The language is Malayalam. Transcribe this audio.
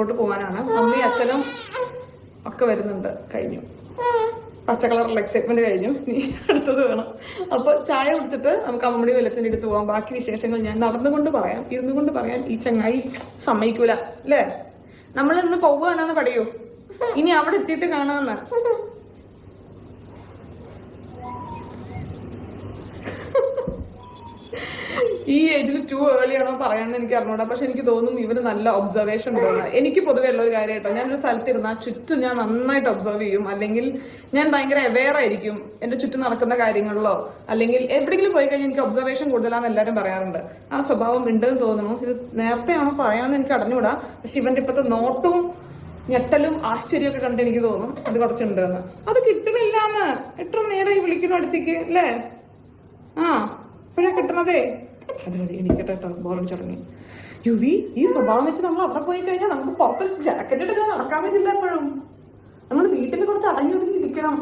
ോട്ട് പോകാനാണ്. അമ്മയും അച്ഛനും ഒക്കെ വരുന്നുണ്ട്. കഴിഞ്ഞു പച്ച കളറുള്ള എക്സൈറ്റ്മെന്റ് കഴിഞ്ഞു. നീ അടുത്തത് വേണം. അപ്പൊ ചായ കുടിച്ചിട്ട് നമുക്ക് അമ്മടി വെള്ളത്തിന്റെ അടുത്ത് പോവാം. ബാക്കി വിശേഷങ്ങൾ ഞാൻ നടന്നുകൊണ്ട് പറയാം. ഇരുന്നുകൊണ്ട് പറയാൻ ഈ ചങ്ങായി സമ്മതിക്കൂല അല്ലേ? നമ്മൾ ഇന്ന് പോവുകയാണെന്ന് പറയൂ. ഇനി അവിടെ എത്തിയിട്ട് കാണാമെന്ന്. ഈ ഏജിൽ ടു ഏർലി ആണോ പറയാമെന്ന് എനിക്ക് അറിഞ്ഞൂടാ. പക്ഷെ എനിക്ക് തോന്നും ഇവര് നല്ല ഒബ്സർവേഷൻ ഉണ്ടെന്ന്. എനിക്ക് പൊതുവെ ഉള്ള ഒരു കാര്യമായിട്ടോ, ഞാനൊരു സ്ഥലത്തിരുന്ന ചുറ്റും ഞാൻ നന്നായിട്ട് ഒബ്സർവ് ചെയ്യും. അല്ലെങ്കിൽ ഞാൻ ഭയങ്കര അവെയർ ആയിരിക്കും എന്റെ ചുറ്റും നടക്കുന്ന കാര്യങ്ങളിലോ, അല്ലെങ്കിൽ എവിടെയെങ്കിലും പോയി കഴിഞ്ഞാൽ എനിക്ക് ഒബ്സർവേഷൻ കൂടുതലാണെന്ന് എല്ലാവരും പറയാറുണ്ട്. ആ സ്വഭാവം ഉണ്ടെന്ന് തോന്നുന്നു. ഇത് നേരത്തെ ആണോ പറയാമെന്ന് എനിക്ക് അറിഞ്ഞൂടാ. പക്ഷെ ഇവന്റെ ഇപ്പത്തെ നോട്ടും ഞെട്ടലും ആശ്ചര്യമൊക്കെ കണ്ട് എനിക്ക് തോന്നും അത് കുറച്ചുണ്ടെന്ന്. അത് കിട്ടണില്ലാന്ന് എത്ര നേരമായി വിളിക്കണോ അടുത്തേക്ക് അല്ലേ? ആ ഇപ്പഴാ കിട്ടണതേ. അതെ അതെ എനിക്കട്ടെ ബോറടി ചടങ്ങി. യുവി ഈ സ്വഭാവം വെച്ച് നമ്മൾ അവിടെ പോയി കഴിഞ്ഞാൽ നമുക്ക് പുറത്ത് ജാക്കറ്റ് എടുക്കാൻ നടക്കാൻ പറ്റില്ല. എപ്പോഴും നമ്മൾ വീട്ടിൽ കുറച്ച് അടങ്ങി ഒതുങ്ങി ഇരിക്കണം.